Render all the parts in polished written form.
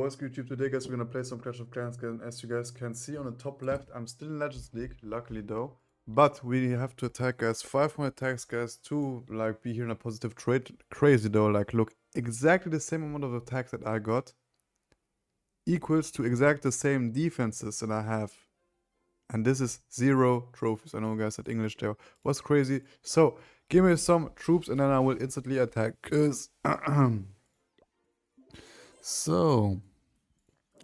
what's good YouTube? Today guys, we're gonna play some Clash of Clans guys, and as you guys can see on the top left, I'm still in Legends League, luckily though. But we have to attack guys, 5 more attacks guys, to like be here in a positive trade. Crazy though, like look, exactly the same amount of attacks that I got equals to exactly the same defenses that I have. And this is 0 trophies. I know guys that English there was crazy. So give me some troops and then I will instantly attack. Cause so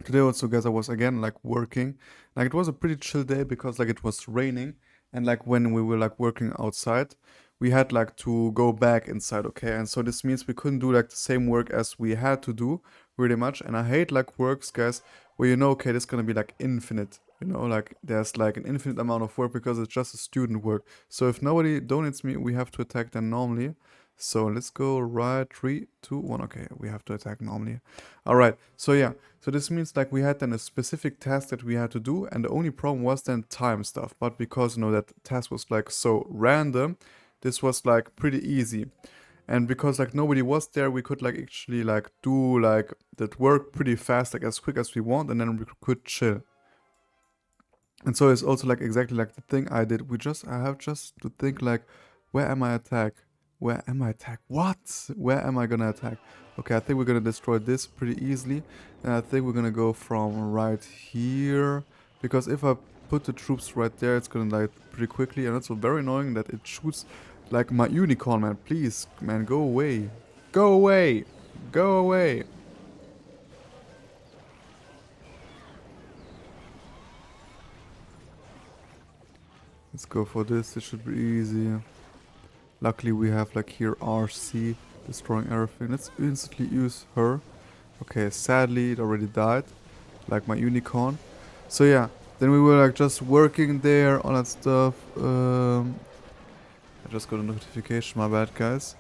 today also guys I was again like working. Like it was a pretty chill day because like it was raining and like when we were like working outside we had like to go back inside, okay? And so this means we couldn't do like the same work as we had to do really much. And I hate like works guys where you know okay this is gonna be like infinite, you know, like there's like an infinite amount of work because it's just a student work. So if nobody donates me we have to attack them normally. So let's go right 3 2 1. Okay, we have to attack normally. All right, so yeah, so this means like we had then a specific task that we had to do, and the only problem was then time stuff. But because you know that task was like so random, this was like pretty easy. And because like nobody was there, we could like actually like do like that work pretty fast, like as quick as we want, and then we could chill. And so it's also like exactly like the thing I did. I have just to think like, where am I attack? Where am I attack? What? Where am I gonna attack? Okay, I think we're gonna destroy this pretty easily. And I think we're gonna go from right here. Because if I put the troops right there, it's gonna die pretty quickly. And it's so very annoying that it shoots like my unicorn, man. Please, man, go away. Go away. Go away. Let's go for this. This should be easy. Luckily we have like here RC destroying everything. Let's instantly use her. Okay, sadly it already died, like my unicorn. So yeah, then we were like just working there, all that stuff. I just got a notification, my bad guys.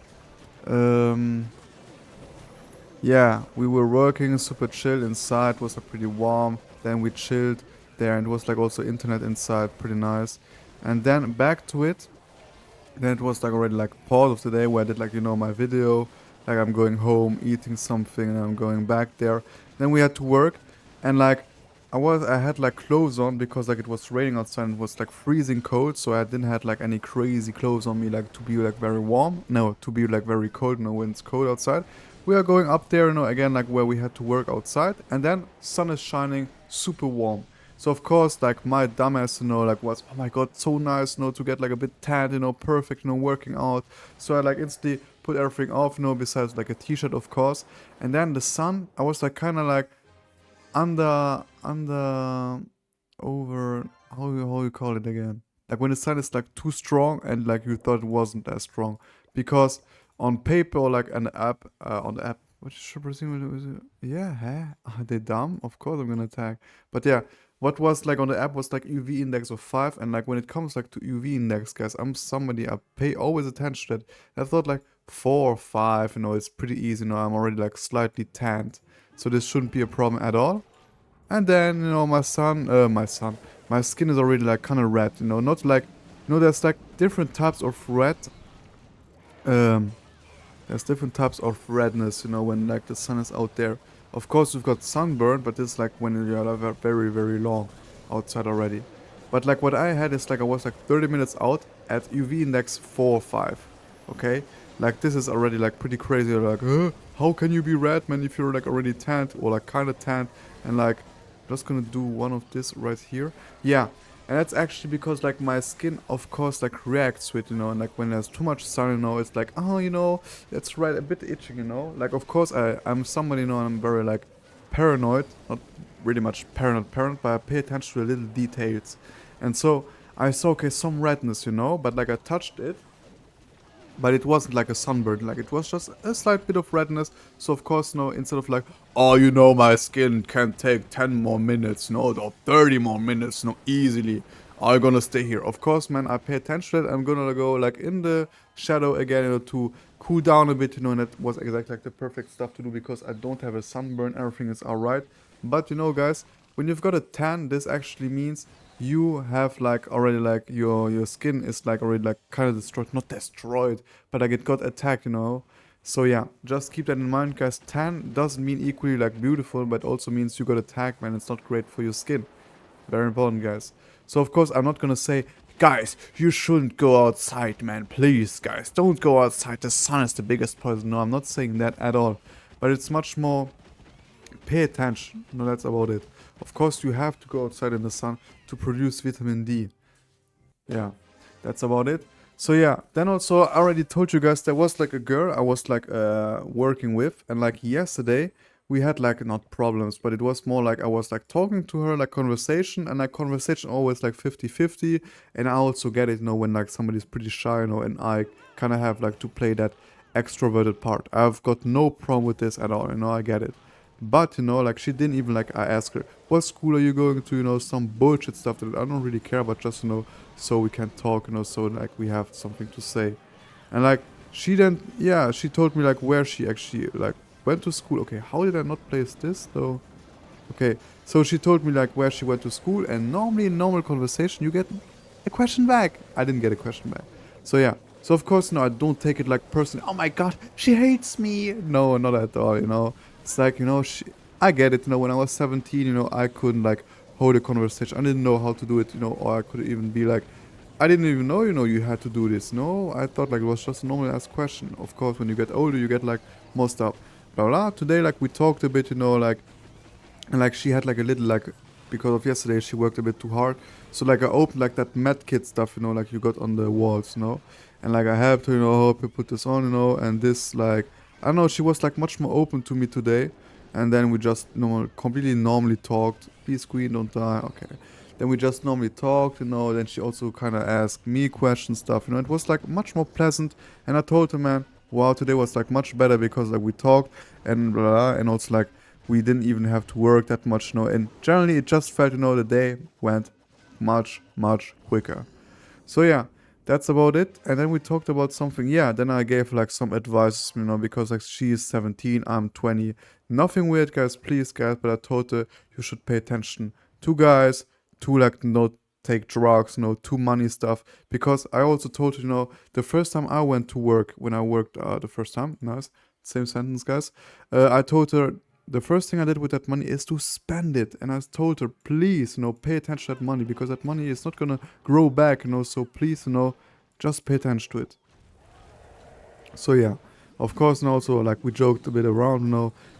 Yeah, we were working super chill inside, it was like pretty warm. Then we chilled there and it was like also internet inside, pretty nice. And then back to it. Then it was like already like pause of the day where I did like, you know, my video, like I'm going home, eating something and I'm going back there. Then we had to work and like I had like clothes on because like it was raining outside and it was like freezing cold, so I didn't have like any crazy clothes on me like to be like very warm. No, to be like very cold, you know, when it's cold outside. We are going up there, you know, again like where we had to work outside and then sun is shining, super warm. So of course, like my dumbass, you know, like was, oh my god, so nice, you know, to get like a bit tan, you know, perfect, you know, working out. So I like instantly put everything off, you know, besides like a t-shirt, of course. And then the sun, I was like kind of like over, how you call it again? Like when the sun is like too strong and like you thought it wasn't as strong. Because on paper or like on the app, what should presume yeah, huh? Are they dumb? Of course I'm gonna attack. But yeah, what was like on the app was like UV index of 5, and like when it comes like to UV index, guys, I'm somebody I pay always attention to that. I thought like 4 or 5, you know, it's pretty easy, you know, I'm already like slightly tanned. So this shouldn't be a problem at all. And then, you know, my skin is already like kind of red, you know, not like, you know, there's like different types of red. There's different types of redness, you know, when like the sun is out there. Of course, we've got sunburn, but this is like when you're very, very long outside already. But like what I had is like I was like 30 minutes out at UV index 4 or 5. Okay? Like this is already like pretty crazy. You're like, how can you be red, man, if you're like already tanned or like kind of tanned? And like, just gonna do one of this right here. Yeah. And that's actually because like my skin of course like reacts to it, you know, and like when there's too much sun, you know, it's like, oh, you know, that's right, a bit itching, you know. Like of course I'm somebody, you know, I'm very like paranoid, not really much paranoid, but I pay attention to the little details. And so I saw okay some redness, you know, but like I touched it, but it wasn't like a sunburn, like it was just a slight bit of redness. So of course, you know, instead of like, oh, you know, my skin can take 10 more minutes, no, or 30 more minutes, no, easily, I'm gonna stay here. Of course, man, I pay attention to it. I'm gonna go like in the shadow again, you know, to cool down a bit, you know, and that was exactly like the perfect stuff to do because I don't have a sunburn, everything is alright. But you know, guys, when you've got a tan, this actually means you have like already like your skin is like already like kind of destroyed, not destroyed, but like it got attacked, you know. So yeah, just keep that in mind, guys. Tan doesn't mean equally like beautiful, but also means you got a tag, man. It's not great for your skin. Very important, guys. So of course I'm not gonna say, guys, you shouldn't go outside, man. Please, guys, don't go outside. The sun is the biggest poison. No, I'm not saying that at all. But it's much more, pay attention. No, that's about it. Of course you have to go outside in the sun to produce vitamin D. Yeah, that's about it. So yeah, then also I already told you guys there was like a girl I was like working with, and like yesterday we had like not problems, but it was more like I was like talking to her, like conversation, and like conversation always like 50-50. And I also get it, when like somebody's pretty shy, and I kind of have like to play that extroverted part. I've got no problem with this at all, I get it. But like she didn't even like, I asked her, what school are you going to, some bullshit stuff that I don't really care about, just so we can talk, so like we have something to say. And like she then, yeah, she told me like where she actually like went to school. Okay, how did I not place this though? Okay, so she told me like where she went to school, and normally in normal conversation you get a question back. I didn't get a question back. So yeah, so of course I don't take it like personally. Oh my god, she hates me. No, not at all. It's like I get it. When I was 17, I couldn't like hold a conversation. I didn't know how to do it. Or I could even be like, I didn't even know, you had to do this. No, I thought like it was just a normal ass question. Of course, when you get older, you get like more stuff. Blah blah. Today, like we talked a bit, like, and like she had like a little like, because of yesterday she worked a bit too hard. So like I opened like that med kit stuff, like you got on the walls, and like I helped her, help her put this on, and this like, I don't know, she was like much more open to me today. And then we just completely normally talked. Please, queen, don't die. Okay. Then we just normally talked, then she also kind of asked me questions, stuff, it was like much more pleasant. And I told her, man, wow, today was like much better because like we talked and blah, blah, and also like we didn't even have to work that much, and generally it just felt, the day went much, much quicker. So yeah, that's about it. And then we talked about something. Yeah, then I gave like some advice, because like she is 17, I'm 20. Nothing weird, guys, please, guys. But I told her you should pay attention to guys, to like not take drugs, to money stuff. Because I also told her, the first time I went to work, when I worked the first time, nice, same sentence, guys. I told her the first thing I did with that money is to spend it. And I told her, please, pay attention to that money, because that money is not gonna grow back, so please, just pay attention to it. So yeah, of course, and also like we joked a bit around,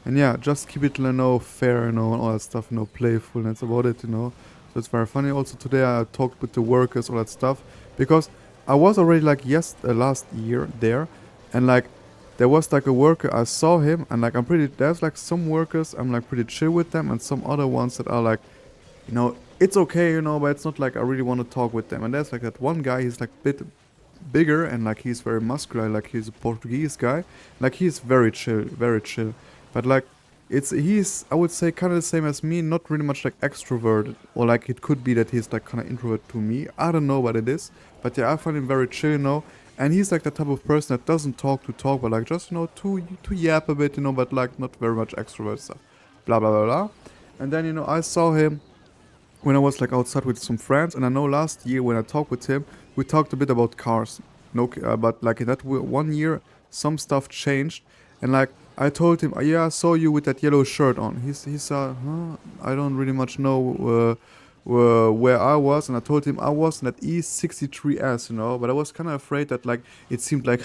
and yeah, just keep it, fair, and all that stuff, playful, and that's about it, So it's very funny. Also today I talked with the workers, all that stuff, because I was already like last year there, and like there was like a worker, I saw him, and like there's like some workers I'm like pretty chill with them, and some other ones that are like, it's okay, but it's not like I really want to talk with them. And there's like that one guy, he's like a bit bigger, and like he's very muscular, like he's a Portuguese guy, like he's very chill, very chill. But like he's, I would say, kind of the same as me, not really much like extroverted, or like it could be that he's like kind of introvert to me. I don't know what it is, but yeah, I find him very chill, And he's like the type of person that doesn't talk to talk, but like just to yap a bit, but like not very much extrovert stuff. Blah blah blah blah. And then I saw him when I was like outside with some friends, and I know last year when I talked with him, we talked a bit about cars. No, but like in that one year, some stuff changed, and like I told him, yeah, I saw you with that yellow shirt on. He said, huh? I don't really much know where I was, and I told him I was in that E63S, but I was kind of afraid that like it seemed like,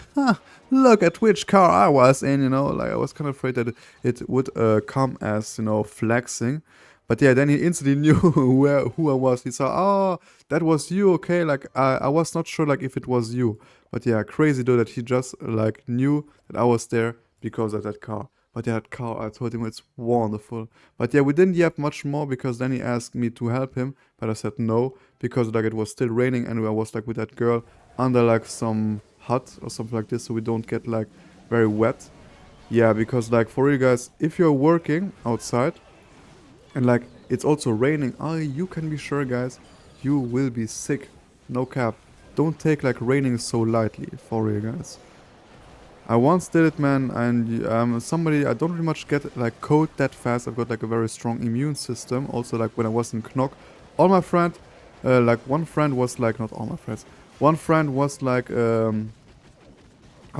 look at which car I was in, like I was kind of afraid that it would come as flexing. But yeah, then he instantly knew who I was. He saw, oh, that was you, okay? Like I was not sure like if it was you. But yeah, crazy though that he just like knew that I was there because of that car. But yeah, that car, I told him it's wonderful. But yeah, we didn't yap much more, because then he asked me to help him, but I said no, because like it was still raining, and I was like with that girl under like some hut or something like this, so we don't get like very wet. Yeah, because like for you guys, if you're working outside and like it's also raining, you can be sure, guys, you will be sick. No cap. Don't take like raining so lightly, for real, guys. I once did it, man, and somebody, I don't really much get like cold that fast. I've got like a very strong immune system. Also, like when I was in Knock, all my friend, like one friend was like, not all my friends, one friend was like, how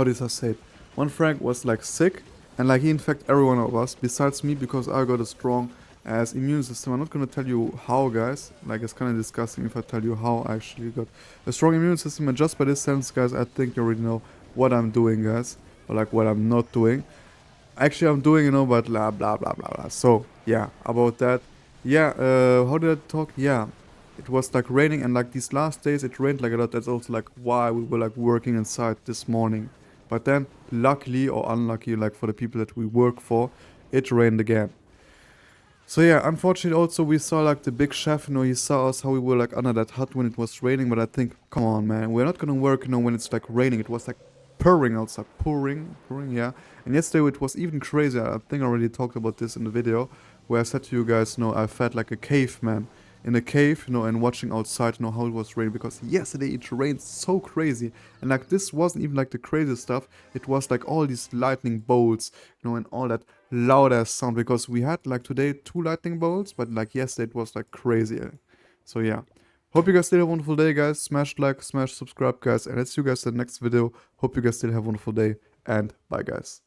did I say it? One friend was like sick, and like he infected every one of us besides me because I got a strong as immune system. I'm not gonna tell you how, guys. Like it's kind of disgusting if I tell you how I actually got a strong immune system. And just by this sense, guys, I think you already know what I'm doing, guys, or like what I'm not doing. Actually, I'm doing, but blah blah blah blah blah. So yeah, about that. Yeah, how did I talk? Yeah, it was like raining, and like these last days it rained like a lot. That's also like why we were like working inside this morning. But then, luckily or unlucky, like for the people that we work for, it rained again. So yeah, unfortunately also we saw like the big chef, he saw us how we were like under that hut when it was raining, but I think, come on man, we're not gonna work, when it's like raining. It was like pouring outside, pouring, yeah. And yesterday it was even crazier. I think I already talked about this in the video, where I said to you guys, I felt like a caveman in a cave, and watching outside, how it was raining, because yesterday it rained so crazy. And like this wasn't even like the crazy stuff, it was like all these lightning bolts, and all that loud ass sound, because we had like today 2 lightning bolts, but like yesterday it was like crazy. So yeah, hope you guys still have a wonderful day, guys. Smash like, smash subscribe, guys, and let's see you guys in the next video. Hope you guys still have a wonderful day, and bye, guys.